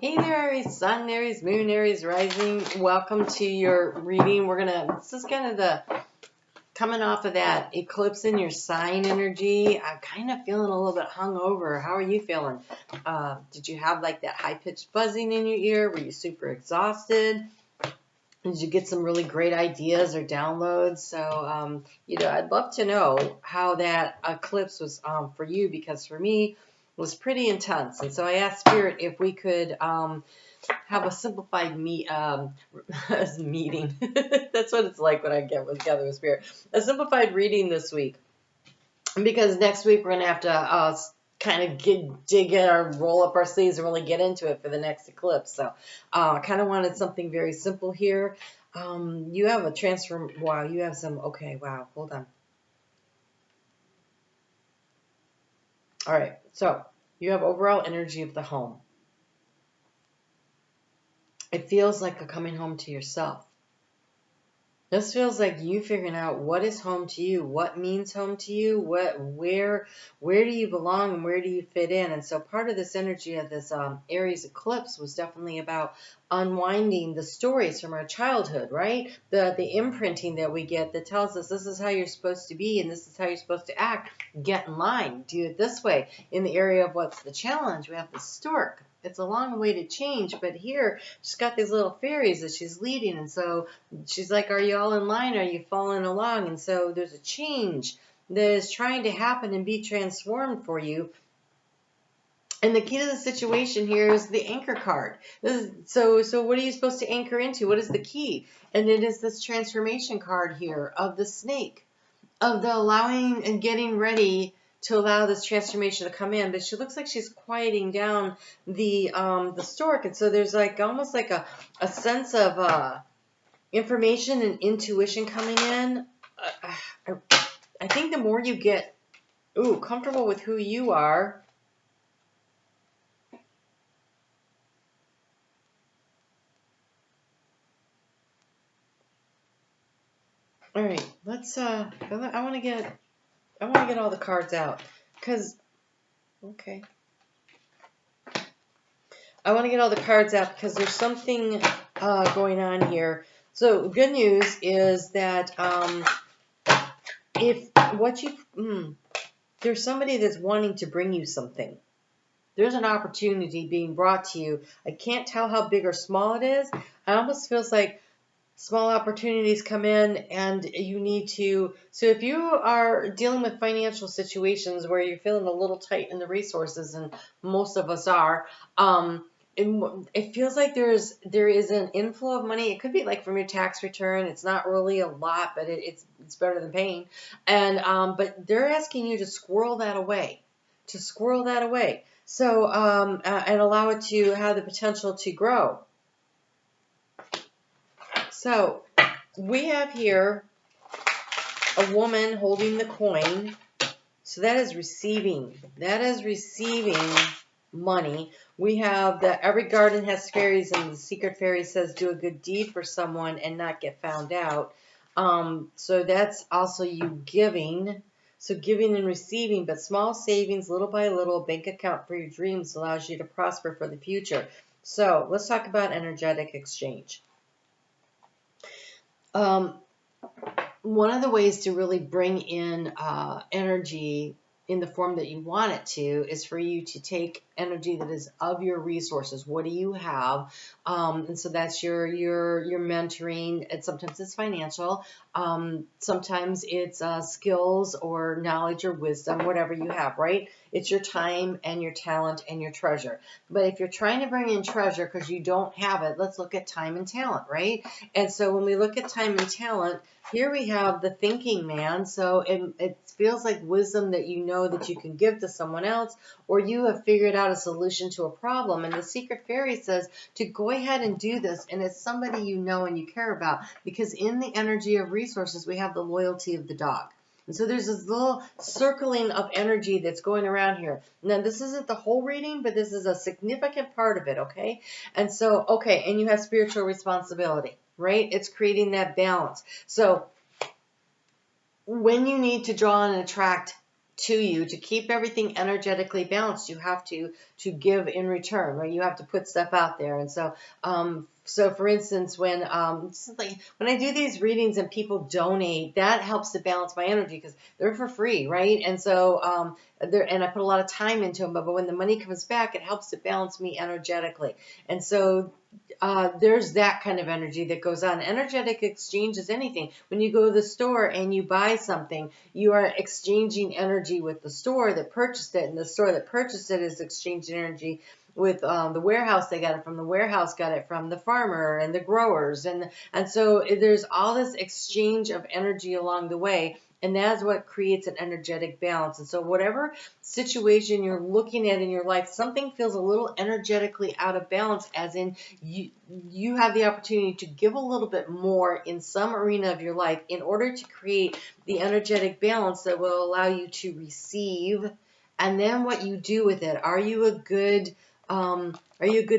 Hey there, Aries Sun, Aries Moon, Aries Rising. Welcome to your reading. This is kind of the coming off of that eclipse in your sign energy. I'm kind of feeling a little bit hungover. How are you feeling? Did you have like that high-pitched buzzing in your ear? Were you super exhausted? Did you get some really great ideas or downloads? So, I'd love to know how that eclipse was for you, because for me, it was pretty intense. And so I asked Spirit if we could have a simplified meeting. That's what it's like when I get together with Spirit. A simplified reading this week, because next week we're going to have to kind of roll up our sleeves and really get into it for the next eclipse. So I kind of wanted something very simple here. You have a transform. Wow, you have some. Okay, wow, hold on. All right, so you have overall energy of the home. It feels like a coming home to yourself. This feels like you figuring out what is home to you, what means home to you, where do you belong and where do you fit in. And so part of this energy of this Aries eclipse was definitely about unwinding the stories from our childhood, right? The imprinting that we get that tells us this is how you're supposed to be and this is how you're supposed to act. Get in line, do it this way. In the area of what's the challenge, we have the stork. It's a long way to change, but here she's got these little fairies that she's leading, and so she's like, are you all in line? Are you following along? And so there's a change that is trying to happen and be transformed for you. And the key to the situation here is the anchor card. So what are you supposed to anchor into? What is the key? And it is this transformation card here of the snake, of the allowing and getting ready to allow this transformation to come in. But she looks like she's quieting down the stork. And so there's like almost like a sense of information and intuition coming in. I think the more you get comfortable with who you are, all right, let's I want to get all the cards out, because okay, I want to get all the cards out because there's something going on here. So good news is that there's somebody that's wanting to bring you something. There's an opportunity being brought to you. I can't tell how big or small it is. It almost feels like small opportunities come in and you need to. So if you are dealing with financial situations where you're feeling a little tight in the resources, and most of us are, it feels like there is an inflow of money. It could be like from your tax return. It's not really a lot, but it's better than paying. And but they're asking you to squirrel that away, So and allow it to have the potential to grow. So we have here a woman holding the coin. So that is receiving. That is receiving money. We have that every garden has fairies, and the secret fairy says do a good deed for someone and not get found out. So that's also you giving. So giving and receiving, but small savings, little by little, bank account for your dreams allows you to prosper for the future. So let's talk about energetic exchange. One of the ways to really bring in energy in the form that you want it to is for you to take energy that is of your resources. What do you have? And so that's your mentoring. And sometimes it's financial. Sometimes it's skills or knowledge or wisdom, whatever you have, right? It's your time and your talent and your treasure. But if you're trying to bring in treasure because you don't have it, let's look at time and talent, right? And so when we look at time and talent, here we have the thinking man. So it feels like wisdom that you know that you can give to someone else, or you have figured out a solution to a problem. And the secret fairy says to go ahead and do this. And it's somebody you know and you care about, because in the energy of resources, we have the loyalty of the dog. And so there's this little circling of energy that's going around here. Now, this isn't the whole reading, but this is a significant part of it, okay? And so, okay, and you have spiritual responsibility, right? It's creating that balance. So when you need to draw and attract to you to keep everything energetically balanced. You have to give in return, right? You have to put stuff out there. And so so for instance, when like when I do these readings and people donate, that helps to balance my energy because they're for free, right? And so and I put a lot of time into them, but when the money comes back, it helps to balance me energetically. And so there's that kind of energy that goes on. Energetic exchange is anything. When you go to the store and you buy something, you are exchanging energy with the store that purchased it, and the store that purchased it is exchanging energy with the warehouse. They got it from the warehouse, got it from the farmer and the growers, and so there's all this exchange of energy along the way. And that's what creates an energetic balance. And so whatever situation you're looking at in your life, something feels a little energetically out of balance, as in you have the opportunity to give a little bit more in some arena of your life in order to create the energetic balance that will allow you to receive. And then what you do with it. Are you a good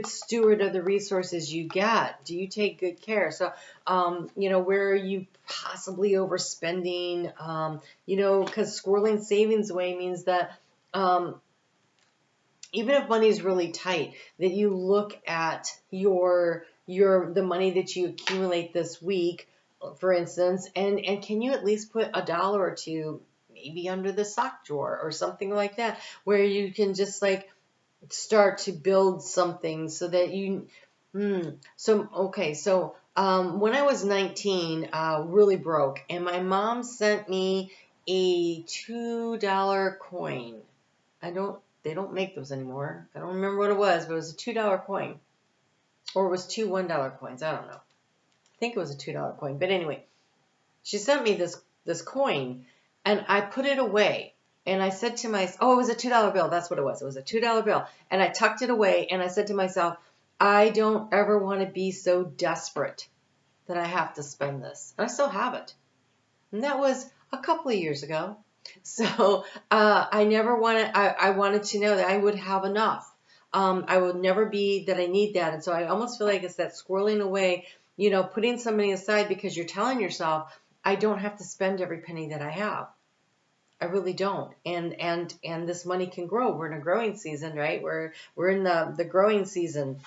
steward of the resources you get? Do you take good care? So, where are you possibly overspending? Because squirreling savings away means that even if money is really tight, that you look at the money that you accumulate this week, for instance, and can you at least put $1 or two maybe under the sock drawer or something like that, where you can just like start to build something so that you, so when I was 19, really broke, and my mom sent me a $2 coin. They don't make those anymore. I don't remember what it was, but it was a $2 coin, or it was two $1 coins. I don't know. I think it was a $2 coin, but anyway, she sent me this coin, and I put it away. And I said to myself, oh, it was a $2 bill. That's what it was. It was a $2 bill. And I tucked it away, and I said to myself, I don't ever want to be so desperate that I have to spend this. And I still have it. And that was a couple of years ago. So I never wanted, I wanted to know that I would have enough. I will never be that I need that. And so I almost feel like it's that squirreling away, putting some money aside because you're telling yourself, I don't have to spend every penny that I have. I really don't. And this money can grow. We're in a growing season, right? We're in the growing season.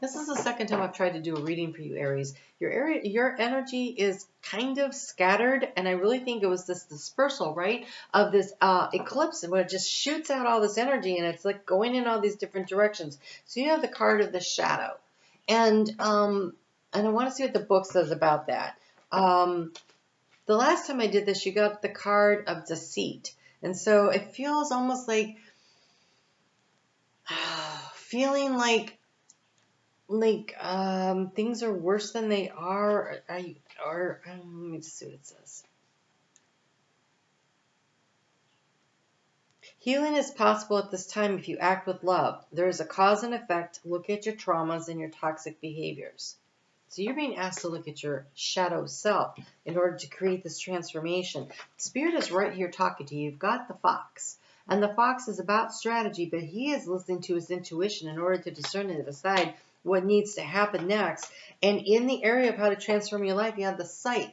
This is the second time I've tried to do a reading for you, Aries. Your energy is kind of scattered, and I really think it was this dispersal, right, of this eclipse, where it just shoots out all this energy, and it's like going in all these different directions. So you have the card of the shadow, and I want to see what the book says about that. The last time I did this, you got the card of deceit, and so it feels almost like feeling like things are worse than they are. Let me just see what it says. Healing is possible at this time if you act with love. There is a cause and effect. Look at your traumas and your toxic behaviors. So you're being asked to look at your shadow self in order to create this transformation. Spirit is right here talking to you. You've got the fox. And the fox is about strategy, but he is listening to his intuition in order to discern and decide what needs to happen next. And in the area of how to transform your life, you have the scythe.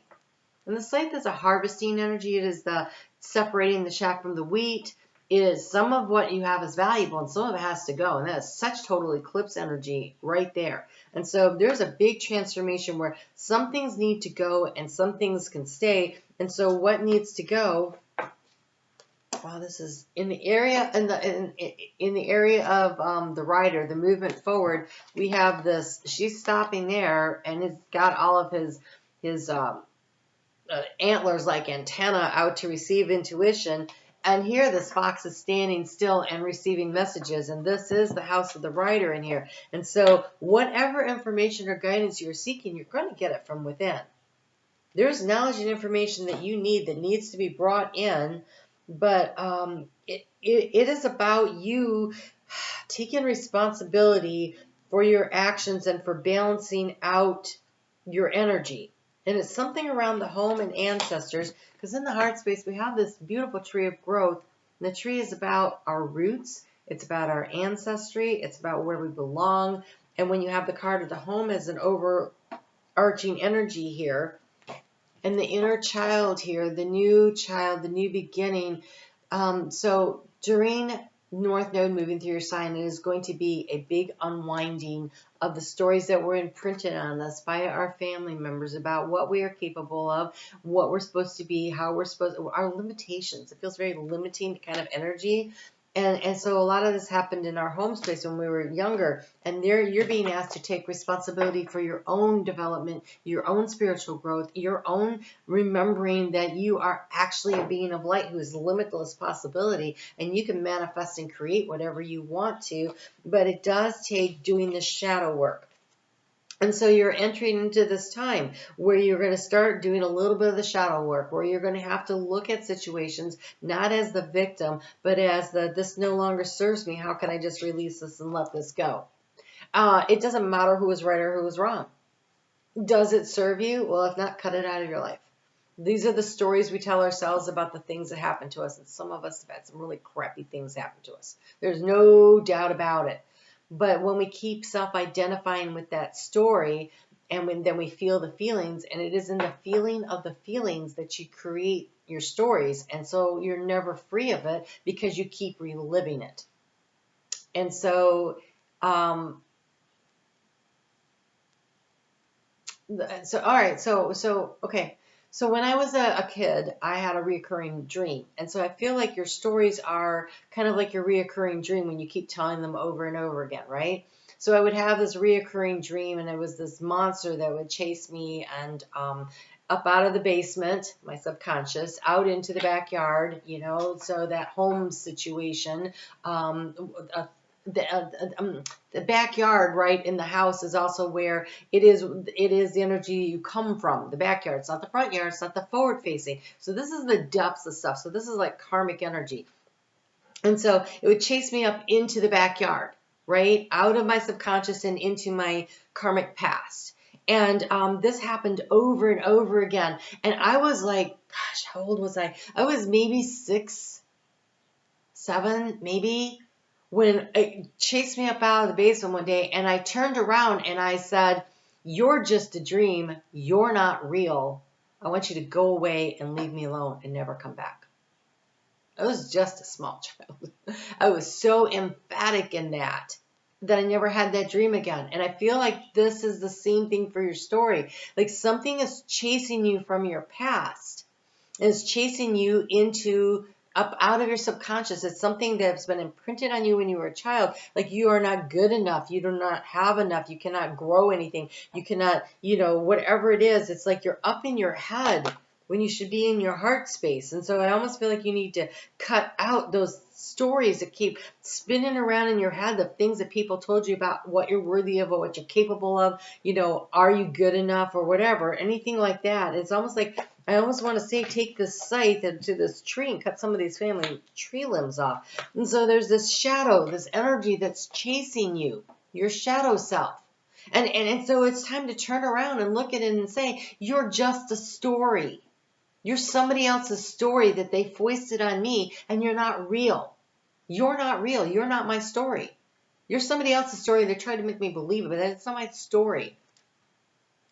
And the scythe is a harvesting energy. It is the separating the chaff from the wheat. It is some of what you have is valuable, and some of it has to go. And that is such total eclipse energy right there. And so there's a big transformation where some things need to go and some things can stay. And so what needs to go? Wow, this is in the area in the area of the rider, the movement forward. We have this. She's stopping there, and it's got all of his antlers like antenna out to receive intuition. And here this fox is standing still and receiving messages. And this is the house of the rider in here. And so whatever information or guidance you're seeking, you're going to get it from within. There's knowledge and information that you need that needs to be brought in. But it is about you taking responsibility for your actions and for balancing out your energy. And it's something around the home and ancestors, because in the heart space, we have this beautiful tree of growth. And the tree is about our roots. It's about our ancestry. It's about where we belong. And when you have the card of the home as an overarching energy here, and the inner child here, the new child, the new beginning. So during North Node moving through your sign, it is going to be a big unwinding of the stories that were imprinted on us by our family members about what we are capable of, what we're supposed to be, how we're supposed to, our limitations. It feels very limiting kind of energy. And so a lot of this happened in our home space when we were younger. And there you're being asked to take responsibility for your own development, your own spiritual growth, your own remembering that you are actually a being of light who is limitless possibility, and you can manifest and create whatever you want to, but it does take doing the shadow work. And so you're entering into this time where you're going to start doing a little bit of the shadow work, where you're going to have to look at situations not as the victim, but as this no longer serves me. How can I just release this and let this go? It doesn't matter who was right or who was wrong. Does it serve you? Well, if not, cut it out of your life. These are the stories we tell ourselves about the things that happen to us. And some of us have had some really crappy things happen to us. There's no doubt about it. But when we keep self-identifying with that story, and then we feel the feelings, and it is in the feeling of the feelings that you create your stories. And so you're never free of it because you keep reliving it. And so, all right. Okay. So when I was a kid, I had a reoccurring dream. And so I feel like your stories are kind of like your reoccurring dream when you keep telling them over and over again, right? So I would have this reoccurring dream, and it was this monster that would chase me and up out of the basement, my subconscious, out into the backyard, so that home situation, the backyard, right, in the house is also where it is the energy you come from, the backyard. It's not the front yard, it's not the forward facing. So this is the depths of stuff. So this is like karmic energy. And so it would chase me up into the backyard, right, out of my subconscious and into my karmic past. And this happened over and over again. And I was like, gosh, how old was I? I was maybe 6, 7, maybe, when it chased me up out of the basement one day, and I turned around and I said, "You're just a dream. You're not real. I want you to go away and leave me alone and never come back." I was just a small child. I was so emphatic in that I never had that dream again. And I feel like this is the same thing for your story. Like something is chasing you from your past. It's chasing you into up out of your subconscious. It's something that's been imprinted on you when you were a child. Like you are not good enough. You do not have enough. You cannot grow anything. You cannot, whatever it is, it's like you're up in your head when you should be in your heart space. And so I almost feel like you need to cut out those stories that keep spinning around in your head, the things that people told you about what you're worthy of or what you're capable of, are you good enough or whatever, anything like that. It's almost like I almost want to say take this scythe to this tree and cut some of these family tree limbs off. And so there's this shadow, this energy that's chasing you, your shadow self. And so it's time to turn around and look at it and say, you're just a story. You're somebody else's story that they foisted on me, and you're not real. You're not real. You're not my story. You're somebody else's story. They tried to make me believe it, but it's not my story.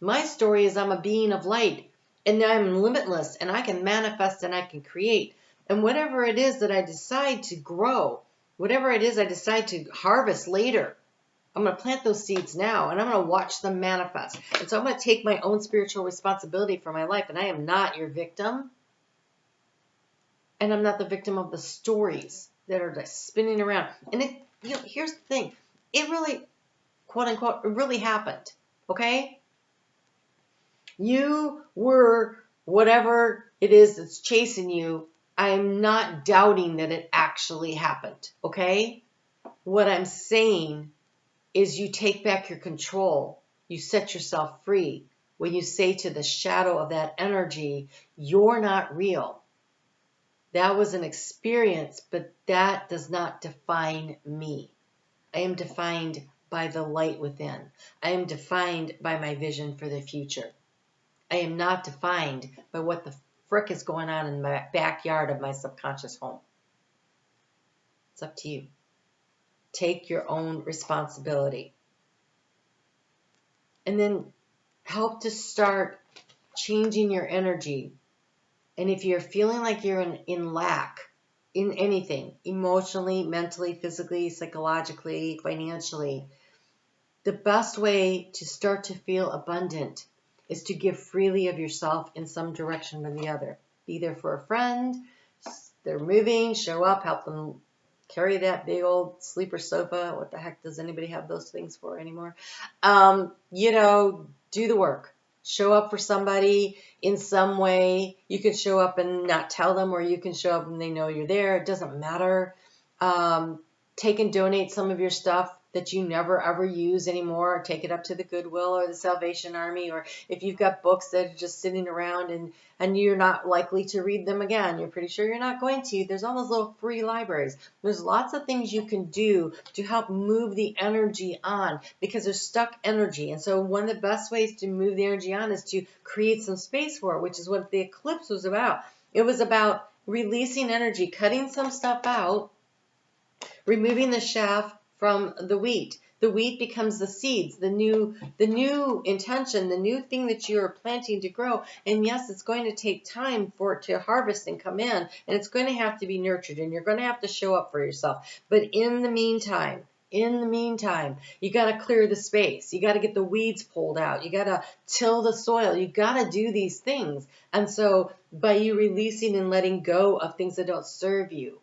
My story is I'm a being of light, and I'm limitless, and I can manifest and I can create. And whatever it is that I decide to grow, whatever it is I decide to harvest later, I'm going to plant those seeds now, and I'm going to watch them manifest. And so I'm going to take my own spiritual responsibility for my life, and I am not your victim. And I'm not the victim of the stories that are just spinning around. And here's the thing. It really, quote unquote, it really happened. Okay? You were whatever it is that's chasing you. I am not doubting that it actually happened. Okay? What I'm saying is you take back your control. You set yourself free when you say to the shadow of that energy, you're not real. That was an experience, but that does not define me. I am defined by the light within. I am defined by my vision for the future. I am not defined by what the frick is going on in my backyard of my subconscious home. It's up to you. Take your own responsibility. And then help to start changing your energy. And if you're feeling like you're in lack in anything, emotionally, mentally, physically, psychologically, financially, the best way to start to feel abundant is to give freely of yourself in some direction or the other. Be there for a friend, they're moving, show up, help them carry that big old sleeper sofa. What the heck does anybody have those things for anymore? Do the work. Show up for somebody in some way. You can show up and not tell them, or you can show up and they know you're there. It doesn't matter. Take and donate some of your stuff that you never ever use anymore. Take it up to the Goodwill or the Salvation Army, or if you've got books that are just sitting around and you're not likely to read them again, you're pretty sure you're not going to, there's all those little free libraries. There's lots of things you can do to help move the energy on, because there's stuck energy. And so one of the best ways to move the energy on is to create some space for it, which is what the eclipse was about. It was about releasing energy, cutting some stuff out, removing the chaff from the wheat. The wheat becomes the seeds, the new intention, the new thing that you are planting to grow. And yes, it's going to take time for it to harvest and come in, and it's going to have to be nurtured, and you're going to have to show up for yourself. But in the meantime, you got to clear the space. You got to get the weeds pulled out. You got to till the soil. You got to do these things. And so by you releasing and letting go of things that don't serve you,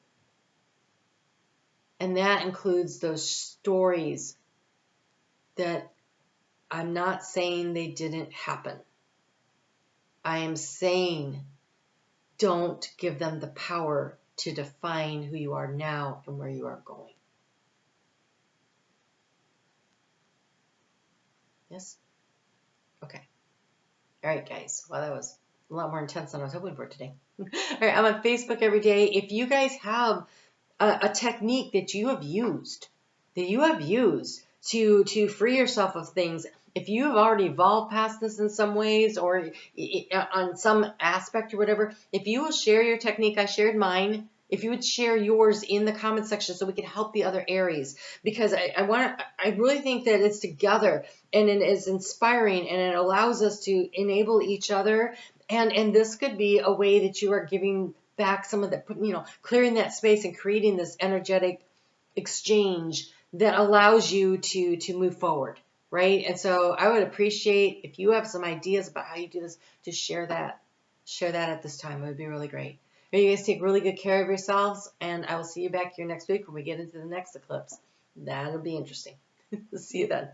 and that includes those stories that I'm not saying they didn't happen. I am saying don't give them the power to define who you are now and where you are going. Yes? Okay. All right, guys. Well, that was a lot more intense than I was hoping for today. All right, I'm on Facebook every day. If you guys have a technique that you have used to free yourself of things, if you have already evolved past this in some ways or on some aspect or whatever, if you will share your technique, I shared mine. If you would share yours in the comment section so we can help the other Aries, because I really think that it's together and it is inspiring and it allows us to enable each other. And this could be a way that you are giving back some of the, clearing that space and creating this energetic exchange that allows you to move forward, right? And so I would appreciate if you have some ideas about how you do this, to share that at this time. It would be really great. You guys take really good care of yourselves, and I will see you back here next week when we get into the next eclipse. That'll be interesting. See you then.